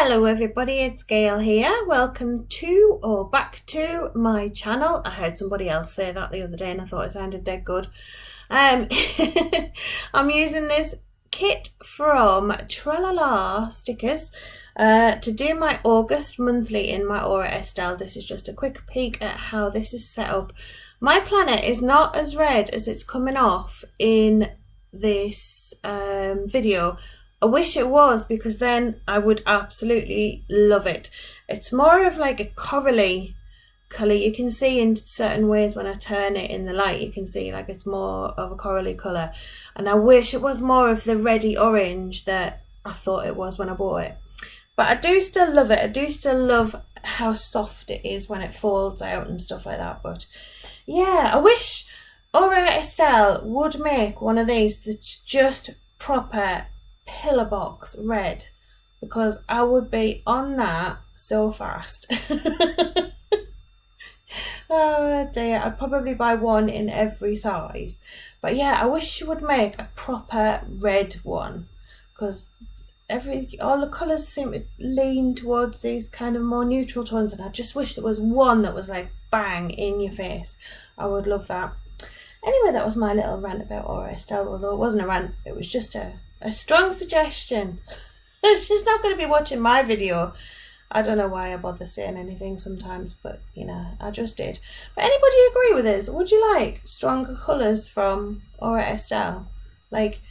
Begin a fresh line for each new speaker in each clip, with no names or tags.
Hello everybody, it's Gail here. Welcome to or back to my channel. I heard somebody else say that the other day and I thought it sounded dead good. I'm using this kit from Tralala Stickers to do my August monthly in my Aura Estelle. This is just a quick peek at how this is set up. My planner is not as red as it's coming off in this video. I wish it was, because then I would absolutely love it. It's more of like a corally colour. You can see in certain ways when I turn it in the light, you can see like it's more of a corally colour. And I wish it was more of the reddy orange that I thought it was when I bought it. But I do still love it. I do still love how soft it is when it folds out and stuff like that. But yeah, I wish Aura Estelle would make one of these that's just proper pillar box red, because I would be on that so fast. Oh dear, I'd probably buy one in every size. But yeah, I wish she would make a proper red one, because all the colours seem to lean towards these kind of more neutral tones, and I just wish there was one that was like bang in your face. I would love that. Anyway, that was my little rant about Aura Estelle, although it wasn't a rant, it was just a strong suggestion. She's not going to be watching my video. I don't know why I bother saying anything sometimes, but you know, I just did. But anybody agree with us? Would you like stronger colours from Aura Estelle? Like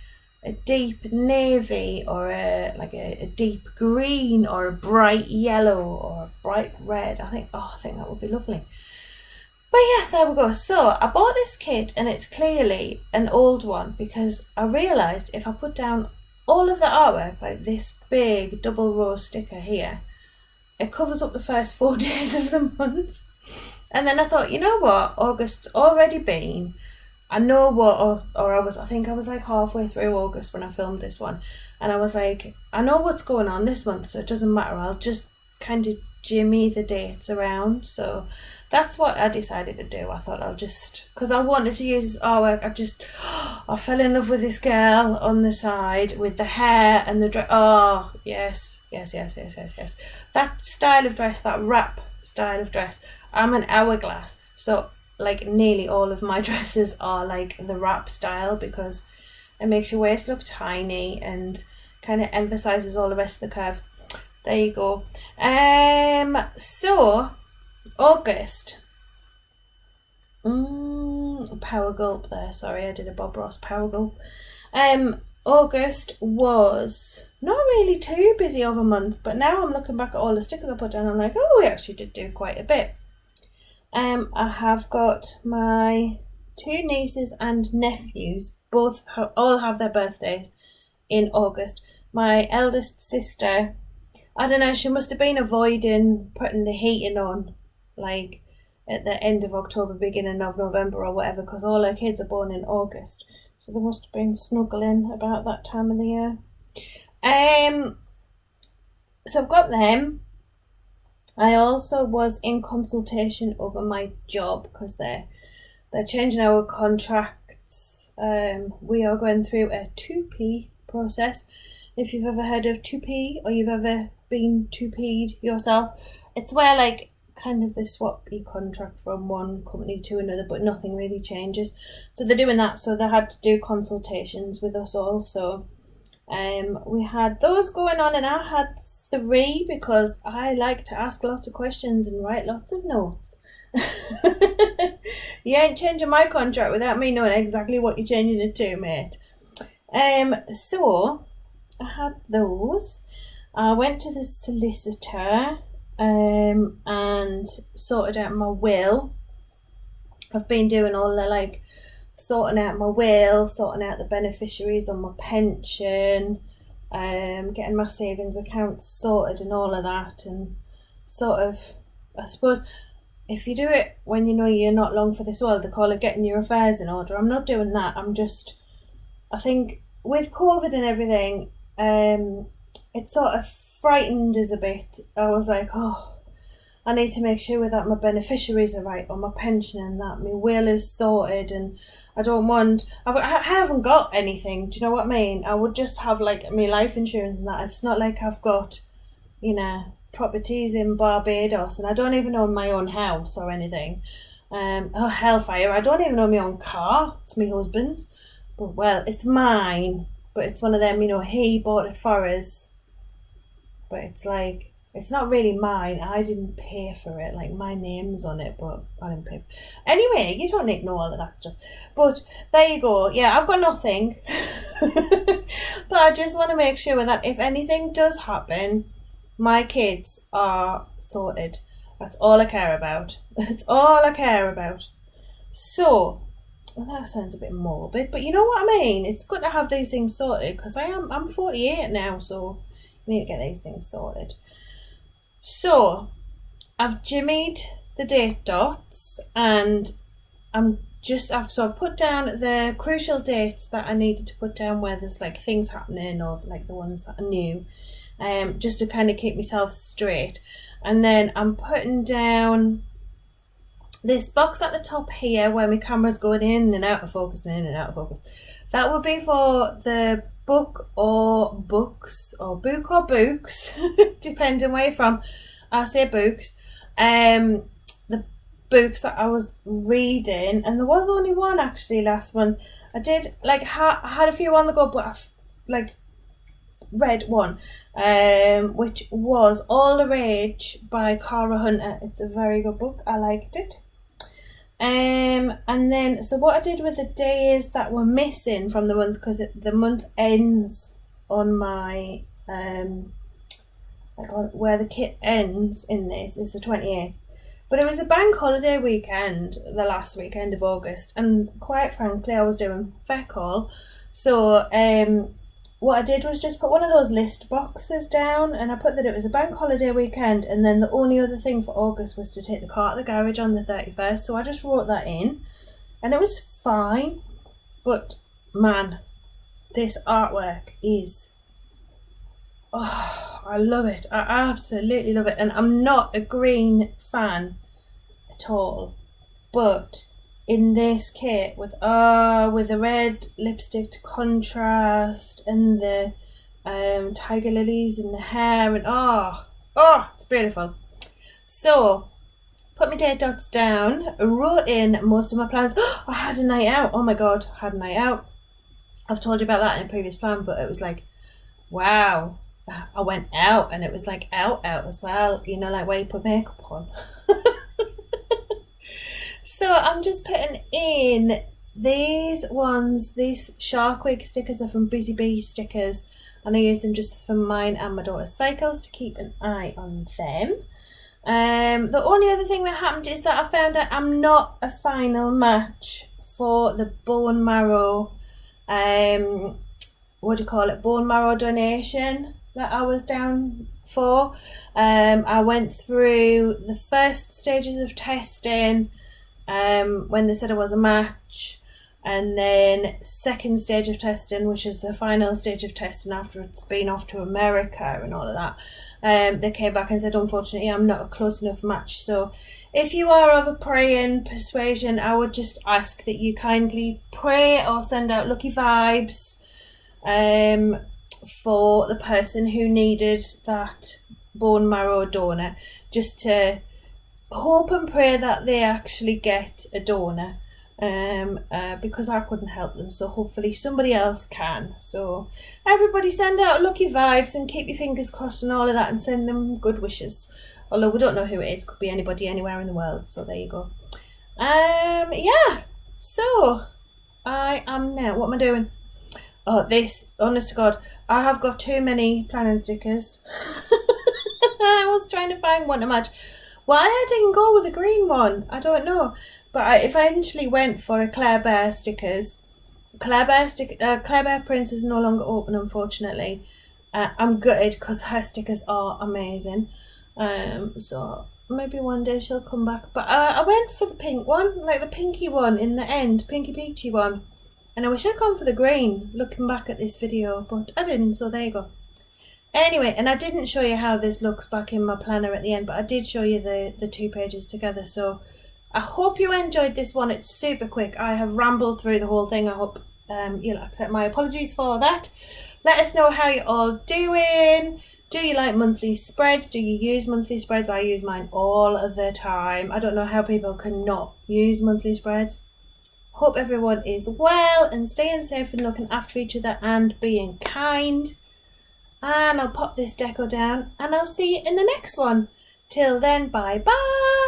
a deep navy, or a deep green, or a bright yellow, or a bright red? I think that would be lovely. But yeah, there we go. So I bought this kit, and it's clearly an old one, because I realised if I put down all of the artwork, like this big double row sticker here, it covers up the first 4 days of the month. And then I thought, you know what, August's already been. I know what, I think I was like halfway through August when I filmed this one, and I was like, I know what's going on this month, so it doesn't matter. I'll just kind of jimmy the dates around. So that's what I decided to do. I thought I'll just, because I wanted to use this artwork, I fell in love with this girl on the side with the hair and the dress. Oh yes. That style of dress, that wrap style of dress. I'm an hourglass, so like nearly all of my dresses are like the wrap style, because it makes your waist look tiny and kind of emphasizes all the rest of the curves. There you go. So August. Power gulp there. Sorry, I did a Bob Ross power gulp. August was not really too busy of a month, but now I'm looking back at all the stickers I put down, I'm like, oh, we actually did do quite a bit. I have got my 2 nieces and nephews, all have their birthdays in August. My eldest sister, I don't know, she must have been avoiding putting the heating on like at the end of October, beginning of November or whatever, because all her kids are born in August. So they must have been snuggling about that time of the year. So I've got them. I also was in consultation over my job, because they're changing our contracts. We are going through a 2P process. If you've ever heard of 2P, or you've ever been 2P'd yourself, it's where like kind of they swap your contract from one company to another, but nothing really changes. So they're doing that, so they had to do consultations with us all. So we had those going on, and I had 3, because I like to ask lots of questions and write lots of notes. You ain't changing my contract without me knowing exactly what you're changing it to, mate. So I had those. I went to the solicitor and sorted out my will. I've been doing all the like sorting out my will, sorting out the beneficiaries on my pension, getting my savings account sorted and all of that, and sort of, I suppose, if you do it when you know you're not long for this world, they call it getting your affairs in order. I'm not doing that. I think with COVID and everything, it sort of frightened us a bit. I was like, oh, I need to make sure that my beneficiaries are right on my pension, and that my will is sorted, and I haven't got anything, do you know what I mean? I would just have like my life insurance and that. It's not like I've got you know, properties in Barbados, and I don't even own my own house or anything. Oh, hellfire, I don't even own my own car. It's my husband's. But, well, it's mine. But it's one of them, you know, he bought it for us. But it's like, it's not really mine. I didn't pay for it. Like, my name's on it, but I didn't pay for it. Anyway, you don't need to know all of that stuff. But there you go. Yeah, I've got nothing. But I just want to make sure that if anything does happen, my kids are sorted. That's all I care about. That's all I care about. So, well, that sounds a bit morbid, but you know what I mean? It's good to have these things sorted, because I'm 48 now, so you need to get these things sorted. So, I've jimmied the date dots, and I've put down the crucial dates that I needed to put down, where there's like things happening, or like the ones that are new, just to kind of keep myself straight. And then I'm putting down this box at the top here where my camera's going in and out of focus and in and out of focus. That would be for the book or books, or book or books, depending where you're from. I say books. The books that I was reading, and there was only one actually last month. I did like I had a few on the go, but I've like read one, which was All the Rage by Cara Hunter. It's a very good book. I liked it. And then, so what I did with the days that were missing from the month, because the month ends on my like on where the kit ends in this is the 28th, but it was a bank holiday weekend, the last weekend of August, and quite frankly I was doing feck all. So what I did was just put one of those list boxes down, and I put that it was a bank holiday weekend, and then the only other thing for August was to take the car to the garage on the 31st. So I just wrote that in, and it was fine. But man, this artwork is, oh, I love it. I absolutely love it. And I'm not a green fan at all, but in this kit with the red lipstick to contrast, and the tiger lilies in the hair, and it's beautiful. So put my date dots down, wrote in most of my plans. I had a night out. Oh my god, I had a night out. I've told you about that in a previous plan, but it was like, wow, I went out, and it was like out as well, you know, like where you put makeup on. So I'm just putting in these ones. These Shark Week stickers are from Busy Bee Stickers, and I use them just for mine and my daughter's cycles to keep an eye on them. The only other thing that happened is that I found out I'm not a final match for the bone marrow, bone marrow donation that I was down for. I went through the first stages of testing, when they said it was a match, and then second stage of testing, which is the final stage of testing after it's been off to America and all of that. They came back and said, unfortunately, I'm not a close enough match. So if you are of a praying persuasion, I would just ask that you kindly pray or send out lucky vibes for the person who needed that bone marrow donor, just to hope and pray that they actually get a donor, because I couldn't help them, so hopefully somebody else can. So everybody send out lucky vibes and keep your fingers crossed and all of that, and send them good wishes, although we don't know who it is. Could be anybody anywhere in the world. So there you go. Yeah, so I am now, what am I doing? Oh, this, honest to God, I have got too many planning stickers. I was trying to find one to match. Why I didn't go with a green one, I don't know. But I eventually went for a Claire Bear stickers. Claire Bear Prince is no longer open, unfortunately. I'm gutted because her stickers are amazing. So maybe one day she'll come back. But I went for the pink one, like the pinky one in the end, pinky peachy one. And I wish I'd gone for the green, looking back at this video, but I didn't, so there you go. Anyway, and I didn't show you how this looks back in my planner at the end, but I did show you the 2 pages together. So I hope you enjoyed this one. It's super quick. I have rambled through the whole thing. I hope you'll accept my apologies for that. Let us know how you're all doing. Do you like monthly spreads? Do you use monthly spreads? I use mine all of the time. I don't know how people can not use monthly spreads. Hope everyone is well and staying safe and looking after each other and being kind. And I'll pop this deco down and I'll see you in the next one. Till then, bye bye.